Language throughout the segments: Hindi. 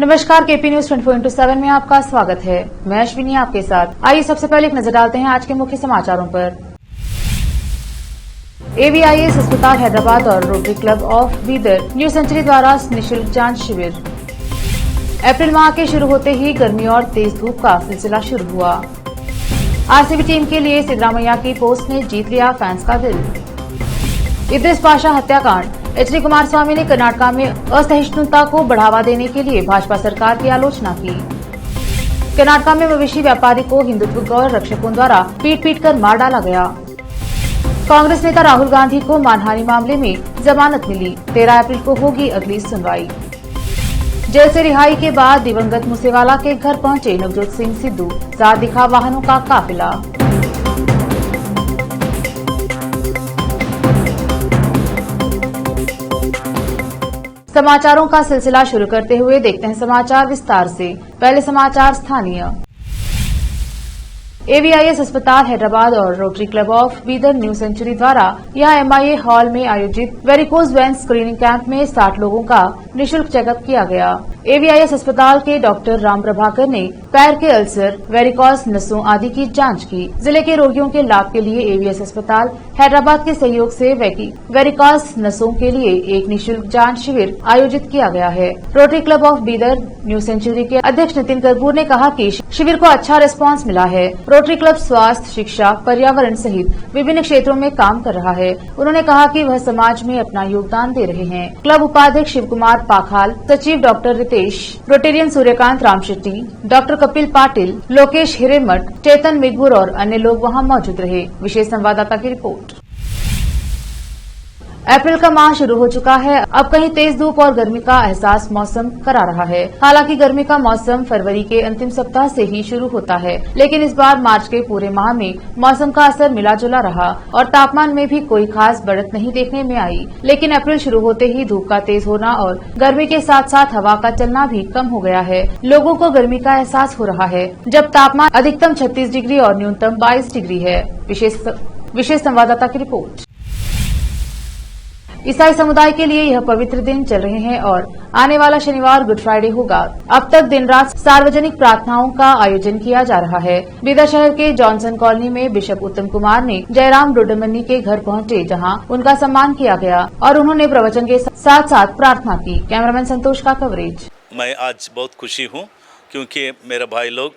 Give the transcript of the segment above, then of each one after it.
नमस्कार, केपी न्यूज 24/7 में आपका स्वागत है। मैं अश्विनी आपके साथ। आइए सबसे पहले एक नजर डालते हैं आज के मुख्य समाचारों पर। AVIS अस्पताल हैदराबाद और Rotary Club of Bidar New Century द्वारा निःशुल्क जांच शिविर। अप्रैल माह के शुरू होते ही गर्मी और तेज धूप का सिलसिला शुरू हुआ। आरसीबी टीम के लिए सिद्धरामैया की पोस्ट ने जीत लिया फैंस का दिल। इद्रिस पाशा हत्याकांड। HD कुमारस्वामी ने कर्नाटक में असहिष्णुता को बढ़ावा देने के लिए भाजपा सरकार की आलोचना की। कर्नाटक में मवेशी व्यापारी को हिंदुत्व गौ रक्षकों द्वारा पीट कर मार डाला गया। कांग्रेस नेता राहुल गांधी को मानहानि मामले में जमानत मिली। 13 अप्रैल को होगी अगली सुनवाई। जेल से रिहाई के बाद दिवंगत मूसेवाला के घर पहुंचे नवजोत सिंह सिद्धू। साथ दिखा वाहनों का काफिला। समाचारों का सिलसिला शुरू करते हुए देखते हैं समाचार विस्तार से। पहले समाचार स्थानीय। AVIS अस्पताल हैदराबाद और Rotary Club of Bidar New Century द्वारा यहां MIA हॉल में आयोजित वेरिकोज वेन्स स्क्रीनिंग कैंप में 60 लोगों का निःशुल्क चेकअप किया गया। AVIS अस्पताल के डॉक्टर राम प्रभाकर ने पैर के अल्सर, वेरिकोज नसों आदि की जांच की। जिले के रोगियों के लाभ के लिए AVIS अस्पताल हैदराबाद के सहयोग से वेरिकोज नसों के लिए एक निःशुल्क जांच शिविर आयोजित किया गया है। Rotary Club of Bidar New Century के अध्यक्ष नितिन कपूर ने कहा कि शिविर को अच्छा रिस्पांस मिला है। रोटरी क्लब स्वास्थ्य, शिक्षा, पर्यावरण सहित विभिन्न क्षेत्रों में काम कर रहा है। उन्होंने कहा कि वह समाज में अपना योगदान दे रहे हैं। क्लब उपाध्यक्ष शिव कुमार पाखाल, सचिव doctor Ritesh, rotarian Suryakant Ramshetti, doctor Kapil Patil, Lokesh Hiremath, Chetan Migur और अन्य लोग वहां मौजूद रहे। विशेष संवाददाता की रिपोर्ट। अप्रैल का माह शुरू हो चुका है। अब कहीं तेज धूप और गर्मी का एहसास मौसम करा रहा है। हालांकि गर्मी का मौसम फरवरी के अंतिम सप्ताह से ही शुरू होता है, लेकिन इस बार मार्च के पूरे माह में मौसम का असर मिला जुला रहा और तापमान में भी कोई खास बढ़त नहीं देखने में आई। लेकिन अप्रैल शुरू होते ही धूप का तेज होना और गर्मी के साथ साथ हवा का चलना भी कम हो गया है। लोगों को गर्मी का एहसास हो रहा है, जब तापमान अधिकतम 36 डिग्री और न्यूनतम 22 डिग्री है। विशेष संवाददाता की रिपोर्ट। ईसाई समुदाय के लिए यह पवित्र दिन चल रहे हैं और आने वाला शनिवार गुड फ्राइडे होगा। अब तक दिन रात सार्वजनिक प्रार्थनाओं का आयोजन किया जा रहा है। बीदर शहर के जॉनसन कॉलोनी में बिशप उत्तम कुमार ने जयराम डोडमनी के घर पहुंचे, जहां उनका सम्मान किया गया और उन्होंने प्रवचन के साथ साथ प्रार्थना की। कैमरामैन संतोष का कवरेज। मैं आज बहुत खुशी हूँ क्योंकि मेरा भाई लोग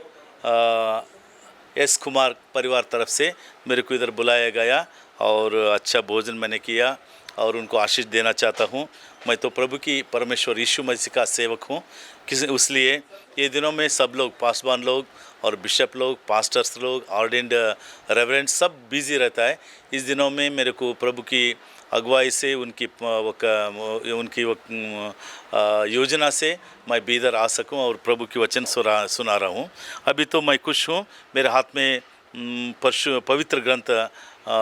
एस कुमार परिवार तरफ से मेरे को इधर बुलाया गया और अच्छा भोजन मैंने किया और उनको आशीष देना चाहता हूँ। मैं तो प्रभु की परमेश्वर यीशु मसीह का सेवक हूँ, इसलिए ये दिनों में सब लोग, पासवान लोग और बिशप लोग, पास्टर्स लोग, ऑर्डेंड रेवरेंड सब बिजी रहता है। इस दिनों में मेरे को प्रभु की अगुवाई से उनकी योजना से मैं बीदर आ सकूं और प्रभु की वचन सुना रहा हूं। अभी तो मैं खुश हूं। मेरे हाथ में पवित्र ग्रंथ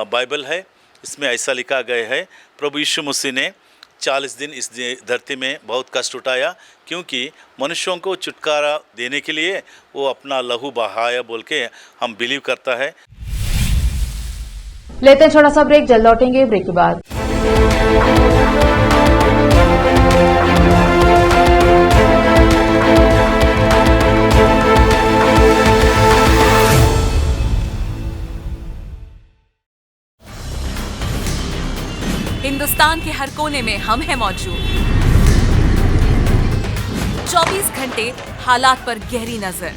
बाइबल है। इसमें ऐसा लिखा गया है, प्रभु यीशु मसीह ने 40 दिन इस धरती में बहुत कष्ट उठाया क्योंकि मनुष्यों को छुटकारा देने के लिए वो अपना लहू बहाया बोल के हम बिलीव करता है। लेते हैं छोटा सा ब्रेक, जल्द लौटेंगे ब्रेक के बाद। हिंदुस्तान के हर कोने में हम हैं मौजूद। 24 घंटे हालात पर गहरी नजर,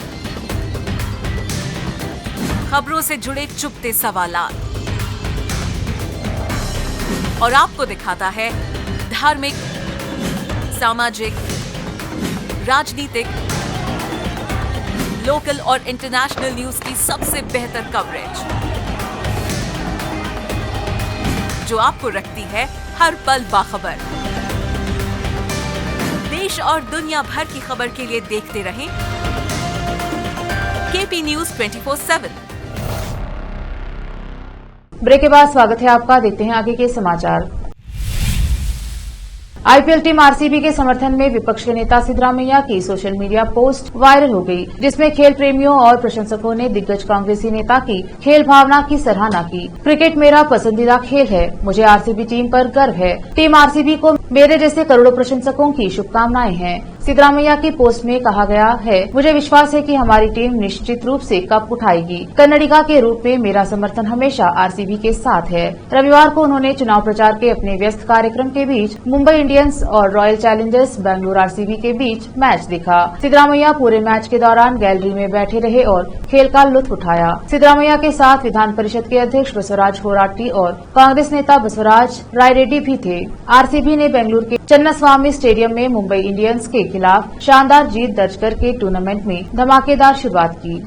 खबरों से जुड़े चुपते सवालात और आपको दिखाता है धार्मिक, सामाजिक, राजनीतिक, लोकल और इंटरनेशनल न्यूज की सबसे बेहतर कवरेज जो आपको रखती है हर पल बाखबर। देश और दुनिया भर की खबर के लिए देखते रहें केपी न्यूज 24/7। ब्रेक के बाद स्वागत है आपका। देखते हैं आगे के समाचार। IPL टीम RCB के समर्थन में विपक्ष के नेता सिद्धरामैया की सोशल मीडिया पोस्ट वायरल हो गई, जिसमें खेल प्रेमियों और प्रशंसकों ने दिग्गज कांग्रेसी नेता की खेल भावना की सराहना की। क्रिकेट मेरा पसंदीदा खेल है, मुझे RCB टीम पर गर्व है। टीम RCB को मेरे जैसे करोड़ों प्रशंसकों की शुभकामनाएं हैं। सिद्धरामैया की पोस्ट में कहा गया है, मुझे विश्वास है कि हमारी टीम निश्चित रूप से कप उठाएगी। कन्नडिगा के रूप में मेरा समर्थन हमेशा आरसीबी के साथ है। रविवार को उन्होंने चुनाव प्रचार के अपने व्यस्त कार्यक्रम के बीच मुंबई इंडियंस और रॉयल चैलेंजर्स बेंगलुरु आरसीबी के बीच मैच देखा। सिद्धरामैया पूरे मैच के दौरान गैलरी में बैठे रहे और खेल का लुत्फ उठाया। सिद्धरामैया के साथ विधान परिषद के अध्यक्ष बसवराज होराटी और कांग्रेस नेता बसवराज रायरेड्डी भी थे। आरसीबी ने बेंगलुरु के चन्नास्वामी स्टेडियम में मुंबई इंडियंस के खिलाफ शानदार जीत दर्ज करके टूर्नामेंट में धमाकेदार शुरुआत की।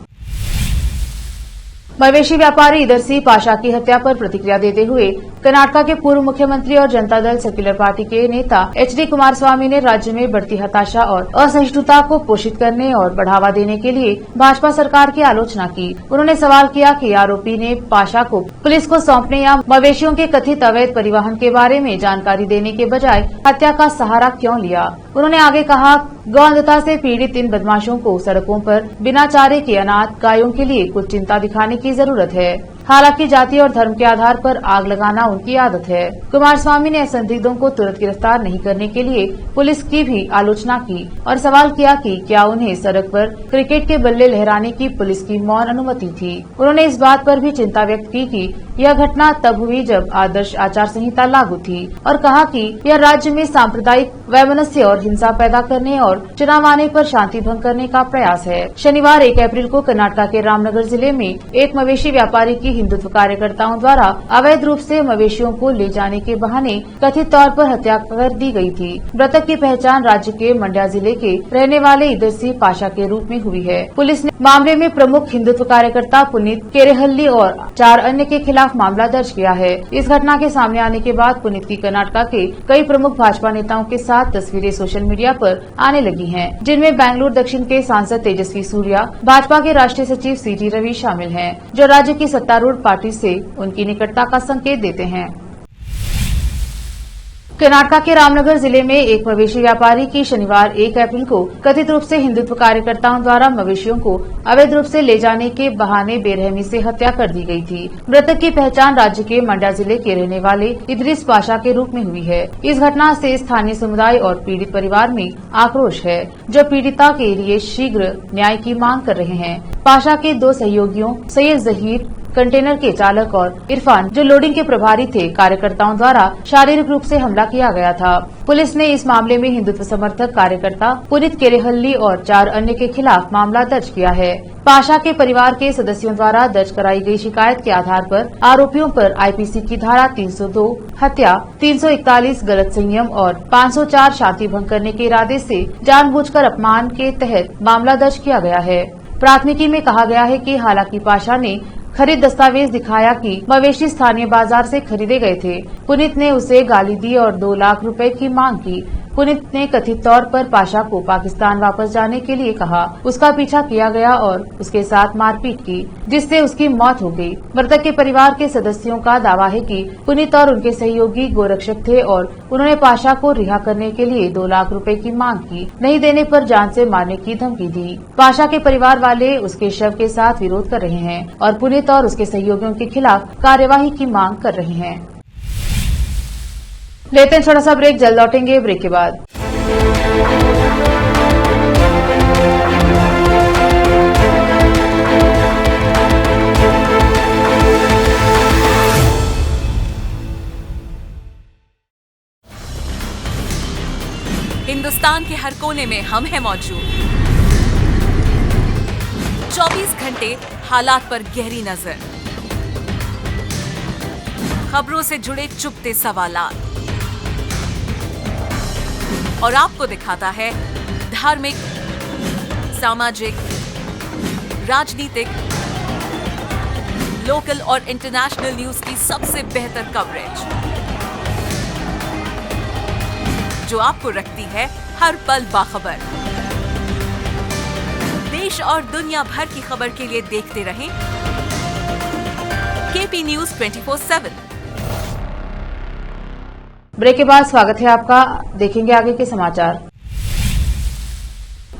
मवेशी व्यापारी इदरसी पाशा की हत्या पर प्रतिक्रिया देते हुए कर्नाटक के पूर्व मुख्यमंत्री और जनता दल सेक्युलर पार्टी के नेता एचडी कुमारस्वामी ने राज्य में बढ़ती हताशा और असहिष्णुता को पोषित करने और बढ़ावा देने के लिए भाजपा सरकार की आलोचना की। उन्होंने सवाल किया कि आरोपी ने पाशा को पुलिस को सौंपने या मवेशियों के कथित अवैध परिवहन के बारे में जानकारी देने के बजाय हत्या का सहारा क्यों लिया। उन्होंने आगे कहा, गौ अंधता से पीड़ित इन बदमाशों को सड़कों पर बिना चारे के अनाथ गायों के लिए कुछ चिंता दिखाने की जरूरत है। हालांकि जाति और धर्म के आधार पर आग लगाना उनकी आदत है। कुमारस्वामी ने संदिग्धों को तुरंत गिरफ्तार नहीं करने के लिए पुलिस की भी आलोचना की और सवाल किया कि क्या उन्हें सड़क पर क्रिकेट के बल्ले लहराने की पुलिस की मौन अनुमति थी। उन्होंने इस बात पर भी चिंता व्यक्त की कि यह घटना तब हुई जब आदर्श आचार संहिता लागू थी और कहा कि यह राज्य में सांप्रदायिक वैमनस्य और हिंसा पैदा करने और चुनाव आने पर शांति भंग करने का प्रयास है। शनिवार 1 अप्रैल को कर्नाटक के रामनगर जिले में एक मवेशी व्यापारी की हिंदुत्व कार्यकर्ताओं द्वारा अवैध रूप से मवेशियों को ले जाने के बहाने कथित तौर पर हत्या कर दी गई थी। मृतक की पहचान राज्य के मंड्या जिले के रहने वाले इदरसी पाशा के रूप में हुई है। पुलिस ने मामले में प्रमुख हिंदुत्व कार्यकर्ता पुनीत केरेहल्ली और 4 अन्य के खिलाफ मामला दर्ज किया है। इस घटना के सामने आने के बाद पुनीत की कर्नाटक के कई प्रमुख भाजपा नेताओं के साथ तस्वीरें सोशल मीडिया पर आने लगी हैं, जिनमें बेंगलुरु दक्षिण के सांसद तेजस्वी सूर्या, भाजपा के राष्ट्रीय सचिव सीटी रवि शामिल हैं, जो राज्य की सत्तारूढ़ पार्टी से उनकी निकटता का संकेत देते हैं। कर्नाटक के रामनगर जिले में एक मवेशी व्यापारी की शनिवार 1 अप्रैल को कथित रूप से हिंदुत्व कार्यकर्ताओं द्वारा मवेशियों को अवैध रूप से ले जाने के बहाने बेरहमी से हत्या कर दी गई थी। मृतक की पहचान राज्य के मंड्या जिले के रहने वाले इदरीस पाशा के रूप में हुई है। इस घटना से स्थानीय समुदाय और पीड़ित परिवार में आक्रोश है, जो पीड़िता के लिए शीघ्र न्याय की मांग कर रहे हैं। पाशा के 2 सहयोगियों सैयद जहीर कंटेनर के चालक और इरफान, जो लोडिंग के प्रभारी थे, कार्यकर्ताओं द्वारा शारीरिक रूप से हमला किया गया था। पुलिस ने इस मामले में हिंदुत्व समर्थक कार्यकर्ता पुनीत केरेहल्ली और 4 अन्य के खिलाफ मामला दर्ज किया है। पाशा के परिवार के सदस्यों द्वारा दर्ज कराई गई शिकायत के आधार पर आरोपियों पर आईपीसी की धारा 302 हत्या, 341 गलत संयम और 504 शांति भंग करने के इरादे से जानबूझकर अपमान के तहत मामला दर्ज किया गया है। प्राथमिकी में कहा गया है कि हालांकि पाशा ने खरीद दस्तावेज दिखाया कि मवेशी स्थानीय बाजार से खरीदे गए थे, पुनीत ने उसे गाली दी और 2 लाख रुपए की मांग की। पुनीत ने कथित तौर पर पाशा को पाकिस्तान वापस जाने के लिए कहा। उसका पीछा किया गया और उसके साथ मारपीट की, जिससे उसकी मौत हो गई। मृतक के परिवार के सदस्यों का दावा है कि पुनीत और उनके सहयोगी गोरक्षक थे और उन्होंने पाशा को रिहा करने के लिए 2 लाख रुपए की मांग की। नहीं देने पर जान से मारने की धमकी दी। पाशा के परिवार वाले उसके शव के साथ विरोध कर रहे हैं और पुनीत और उसके सहयोगियों के खिलाफ कार्यवाही की मांग कर रहे हैं। लेते हैं छोटा सा ब्रेक, जल्द लौटेंगे ब्रेक के बाद। हिंदुस्तान के हर कोने में हम हैं मौजूद। 24 घंटे हालात पर गहरी नजर, खबरों से जुड़े चुपते सवालात और आपको दिखाता है धार्मिक, सामाजिक, राजनीतिक, लोकल और इंटरनेशनल न्यूज की सबसे बेहतर कवरेज, जो आपको रखती है हर पल बाखबर। देश और दुनिया भर की खबर के लिए देखते रहें केपी न्यूज 24/7। ब्रेक के बाद स्वागत है आपका। देखेंगे आगे के समाचार।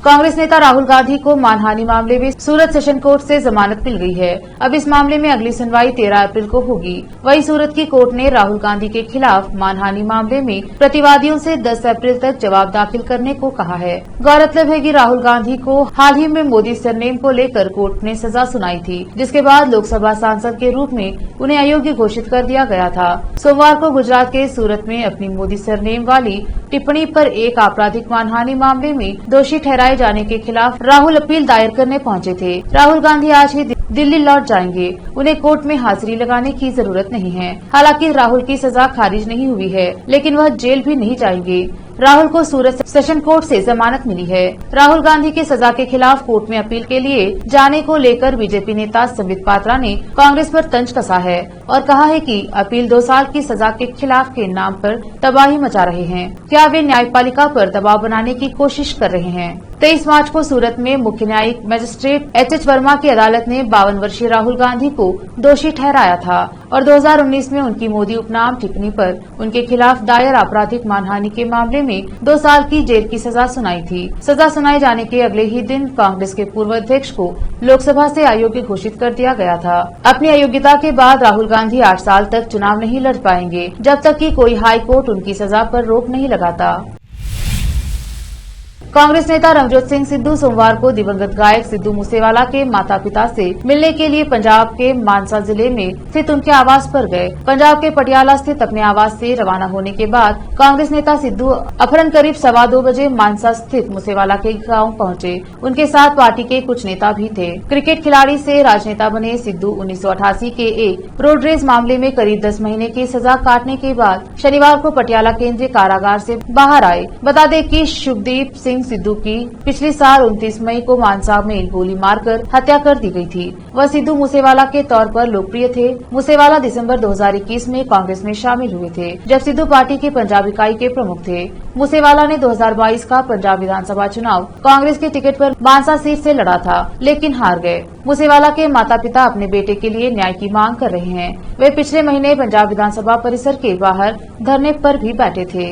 कांग्रेस नेता राहुल गांधी को मानहानि मामले में सूरत सेशन कोर्ट से जमानत मिल गई है। अब इस मामले में अगली सुनवाई 13 अप्रैल को होगी। वहीं सूरत की कोर्ट ने राहुल गांधी के खिलाफ मानहानि मामले में प्रतिवादियों से 10 अप्रैल तक जवाब दाखिल करने को कहा है। गौरतलब है कि राहुल गांधी को हाल ही में मोदी सरनेम को लेकर कोर्ट ने सजा सुनाई थी, जिसके बाद लोकसभा सांसद के रूप में उन्हें अयोग्य घोषित कर दिया गया था। सोमवार को गुजरात के सूरत में अपनी मोदी सरनेम वाली टिप्पणी पर एक आपराधिक मानहानि मामले में दोषी ठहराए जाने के खिलाफ राहुल अपील दायर करने पहुंचे थे। राहुल गांधी आज ही दिल्ली लौट जाएंगे। उन्हें कोर्ट में हाजिरी लगाने की जरूरत नहीं है। हालांकि राहुल की सजा खारिज नहीं हुई है, लेकिन वह जेल भी नहीं जाएंगे। राहुल को सूरत सेशन कोर्ट से जमानत मिली है। राहुल गांधी की सजा के खिलाफ कोर्ट में अपील के लिए जाने को लेकर बीजेपी नेता संबित पात्रा ने कांग्रेस पर तंज कसा है और कहा है कि अपील 2 साल की सजा के खिलाफ के नाम पर तबाही मचा रहे हैं। क्या वे न्यायपालिका पर दबाव बनाने की कोशिश कर रहे हैं? 23 मार्च को सूरत में मुख्य न्यायिक मजिस्ट्रेट एच वर्मा की अदालत ने 52 वर्षीय राहुल गांधी को दोषी ठहराया था और 2019 में उनकी मोदी उपनाम टिप्पणी पर उनके खिलाफ दायर आपराधिक मानहानि के मामले में 2 साल की जेल की सजा सुनाई थी। सजा सुनाए जाने के अगले ही दिन कांग्रेस के पूर्व अध्यक्ष को लोकसभा से अयोग्य घोषित कर दिया गया था। अपनी अयोग्यता के बाद राहुल गांधी 8 साल तक चुनाव नहीं लड़ पाएंगे, जब तक कि कोई हाई कोर्ट उनकी सजा पर रोक नहीं लगाता। कांग्रेस नेता रमजोत सिंह सिद्धू सोमवार को दिवंगत गायक सिद्धू मूसेवाला के माता पिता से मिलने के लिए पंजाब के मानसा जिले में स्थित उनके आवास पर गए। पंजाब के पटियाला स्थित अपने आवास से रवाना होने के बाद कांग्रेस नेता सिद्धू अपहरण करीब 2:15 बजे मानसा स्थित मूसेवाला के गांव पहुंचे। उनके साथ पार्टी के कुछ नेता भी थे। क्रिकेट खिलाड़ी से राजनेता बने सिद्धू 1988 के एक रोड रेस मामले में करीब 10 महीने की सजा काटने के बाद शनिवार को पटियाला केंद्रीय कारागार से बाहर आए। बता दें कि शुभदीप सिंह सिद्धू की पिछले साल 29 मई को मानसा में गोली मारकर हत्या कर दी गई थी। वह सिद्धू मूसेवाला के तौर पर लोकप्रिय थे। मूसेवाला दिसंबर 2021 में कांग्रेस में शामिल हुए थे, जब सिद्धू पार्टी के पंजाब इकाई के प्रमुख थे। मूसेवाला ने 2022 का पंजाब विधानसभा चुनाव कांग्रेस के टिकट पर मानसा सीट से लड़ा था, लेकिन हार गए। मूसेवाला के माता पिता अपने बेटे के लिए न्याय की मांग कर रहे हैं। वे पिछले महीने पंजाब विधानसभा परिसर के बाहर धरने पर भी बैठे थे।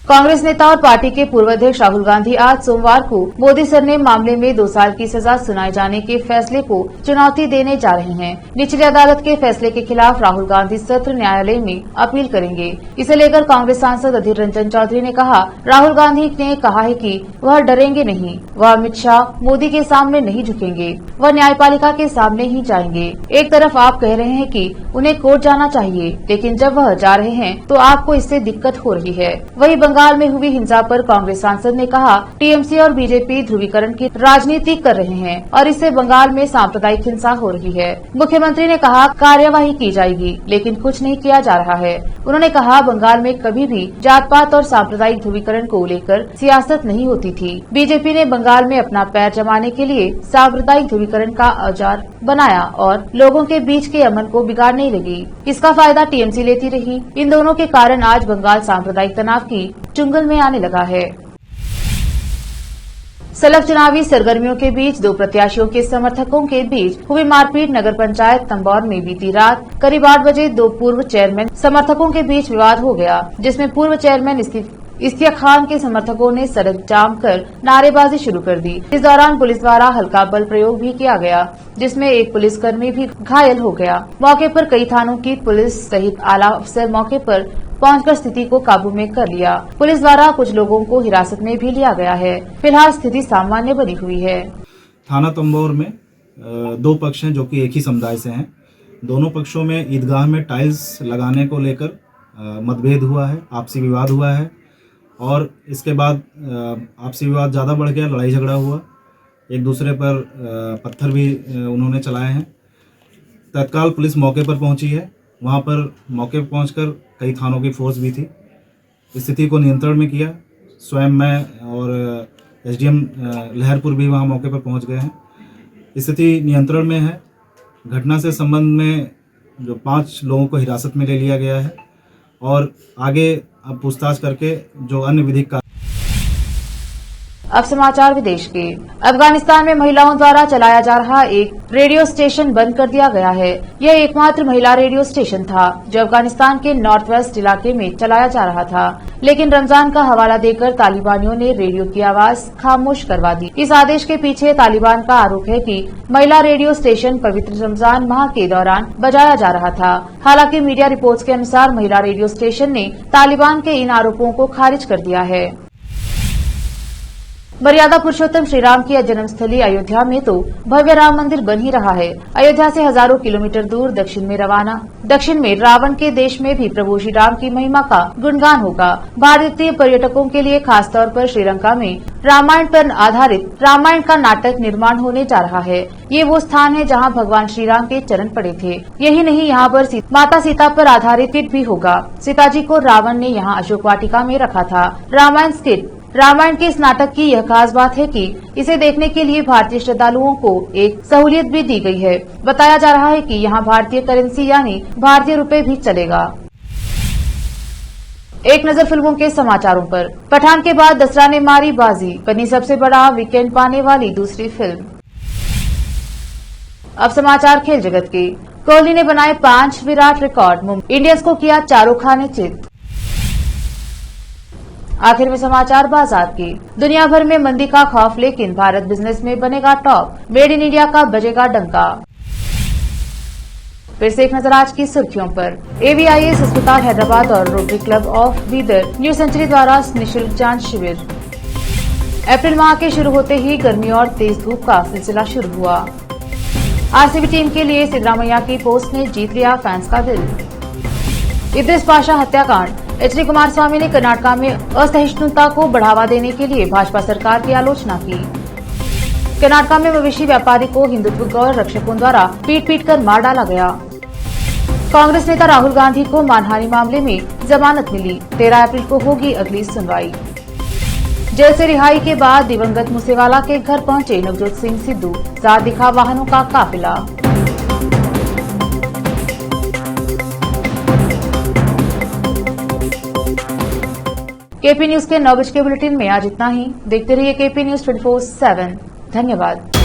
कांग्रेस नेता और पार्टी के पूर्व अध्यक्ष राहुल गांधी आज सोमवार को मोदी सरनेम मामले में 2 साल की सजा सुनाए जाने के फैसले को चुनौती देने जा रहे हैं। निचली अदालत के फैसले के खिलाफ राहुल गांधी सत्र न्यायालय में अपील करेंगे। इसे लेकर कांग्रेस सांसद अधीर रंजन चौधरी ने कहा, राहुल गांधी ने कहा है कि वह डरेंगे नहीं, वह अमित शाह मोदी के सामने नहीं झुकेंगे, वह न्यायपालिका के सामने ही जाएंगे। एक तरफ आप कह रहे हैं कि उन्हें कोर्ट जाना चाहिए, लेकिन जब वह जा रहे हैं तो आपको इससे दिक्कत हो रही है। वही बंगाल में हुई हिंसा पर कांग्रेस सांसद ने कहा, टीएमसी और बीजेपी ध्रुवीकरण की राजनीति कर रहे हैं और इससे बंगाल में सांप्रदायिक हिंसा हो रही है। मुख्यमंत्री ने कहा, कार्यवाही की जाएगी, लेकिन कुछ नहीं किया जा रहा है। उन्होंने कहा, बंगाल में कभी भी जात पात और सांप्रदायिक ध्रुवीकरण को लेकर सियासत नहीं होती थी। बीजेपी ने बंगाल में अपना पैर जमाने के लिए सांप्रदायिक ध्रुवीकरण का औजार बनाया और लोगों के बीच के अमन को बिगाड़ने लगी। इसका फायदा टीएमसी लेती रही। इन दोनों के कारण आज बंगाल सांप्रदायिक तनाव की चुंगल में आने लगा है। सलग चुनावी सरगर्मियों के बीच 2 प्रत्याशियों के समर्थकों के बीच हुई मारपीट। नगर पंचायत तंबौर में बीती रात करीब 8 बजे 2 पूर्व चेयरमैन समर्थकों के बीच विवाद हो गया, जिसमें पूर्व चेयरमैन इस्तिया खान के समर्थकों ने सड़क जाम कर नारेबाजी शुरू कर दी। इस दौरान पुलिस द्वारा हल्का बल प्रयोग भी किया गया, जिसमें एक पुलिसकर्मी भी घायल हो गया। मौके पर कई थानों की पुलिस सहित आला अफसर मौके पर पहुंचकर स्थिति को काबू में कर लिया। पुलिस द्वारा कुछ लोगों को हिरासत में भी लिया गया है। फिलहाल स्थिति सामान्य बनी हुई है। थाना तंबौर में 2 पक्ष हैं जो कि एक ही समुदाय से हैं। दोनों पक्षों में ईदगाह में टाइल्स लगाने को लेकर मतभेद हुआ है, आपसी विवाद हुआ है और इसके बाद आपसी विवाद ज़्यादा बढ़ गया, लड़ाई झगड़ा हुआ, एक दूसरे पर पत्थर भी उन्होंने चलाए हैं। तत्काल पुलिस मौके पर पहुंची है। वहां पर मौके पर पहुंचकर कई थानों की फोर्स भी थी, स्थिति को नियंत्रण में किया। स्वयं मैं और एसडीएम लहरपुर भी वहां मौके पर पहुंच गए हैं। स्थिति नियंत्रण में है। घटना से संबंध में जो 5 लोगों को हिरासत में ले लिया गया है और आगे अब पूछताछ करके जो अन्य विधिक अब समाचार विदेश के। अफगानिस्तान में महिलाओं द्वारा चलाया जा रहा एक रेडियो स्टेशन बंद कर दिया गया है। यह एकमात्र महिला रेडियो स्टेशन था जो अफगानिस्तान के नॉर्थ वेस्ट इलाके में चलाया जा रहा था, लेकिन रमजान का हवाला देकर तालिबानियों ने रेडियो की आवाज खामोश करवा दी। इस आदेश के पीछे तालिबान का आरोप है कि महिला रेडियो स्टेशन पवित्र रमजान माह के दौरान बजाया जा रहा था। हालांकि मीडिया रिपोर्ट्स के अनुसार महिला रेडियो स्टेशन ने तालिबान के इन आरोपों को खारिज कर दिया है। मर्यादा पुरुषोत्तम श्री राम की जन्मस्थली अयोध्या में तो भव्य राम मंदिर बन ही रहा है। अयोध्या से हजारों किलोमीटर दूर दक्षिण में रवाना दक्षिण में रावण के देश में भी प्रभु श्री राम की महिमा का गुणगान होगा। भारतीय पर्यटकों के लिए खासतौर पर श्रीलंका में रामायण पर आधारित रामायण का नाटक निर्माण होने जा रहा है। ये वो स्थान है जहां भगवान श्री राम के चरण पड़े थे। यही नहीं, यहाँ पर माता सीता पर आधारित स्किट भी होगा। सीता जी को रावण ने यहाँ अशोक वाटिका में रखा था। रामायण स्किट रामायण के इस नाटक की यह खास बात है कि इसे देखने के लिए भारतीय श्रद्धालुओं को एक सहूलियत भी दी गई है। बताया जा रहा है कि यहाँ भारतीय करेंसी यानी भारतीय रुपए भी चलेगा। एक नजर फिल्मों के समाचारों पर। पठान के बाद दसरा ने मारी बाजी, बनी सबसे बड़ा वीकेंड पाने वाली दूसरी फिल्म। अब समाचार खेल जगत के। कोहली ने बनाए 5 विराट रिकॉर्ड, मुंबई इंडियंस को किया चारों खाने चित। आखिर में समाचार बाजार की। दुनिया भर में मंदी का खौफ, लेकिन भारत बिजनेस में बनेगा टॉप, मेड इन इंडिया का बजेगा डंका। फिर से एक नजर आज की सुर्खियों पर। AVIS अस्पताल हैदराबाद और Rotary Club of Bidar New Century द्वारा निःशुल्क जांच शिविर। अप्रैल माह के शुरू होते ही गर्मी और तेज धूप का सिलसिला शुरू हुआ। RCB टीम के लिए सिद्धरामैया की पोस्ट ने जीत लिया फैंस का दिल। इद्रिस पाशा हत्याकांड। HD कुमारस्वामी ने कर्नाटक में असहिष्णुता को बढ़ावा देने के लिए भाजपा सरकार की आलोचना की। कर्नाटक में मवेशी व्यापारी को हिंदुत्व गौ रक्षकों द्वारा पीट कर मार डाला गया। कांग्रेस नेता राहुल गांधी को मानहानि मामले में जमानत मिली। 13 अप्रैल को होगी अगली सुनवाई। जेल से रिहाई के बाद दिवंगत मूसेवाला के घर पहुंचे नवजोत सिंह सिद्धू, साथ दिखा वाहनों का काफिला। KP न्यूज के 9 बजे के बुलेटिन में आज इतना ही। देखते रहिए KP न्यूज 24/7। धन्यवाद।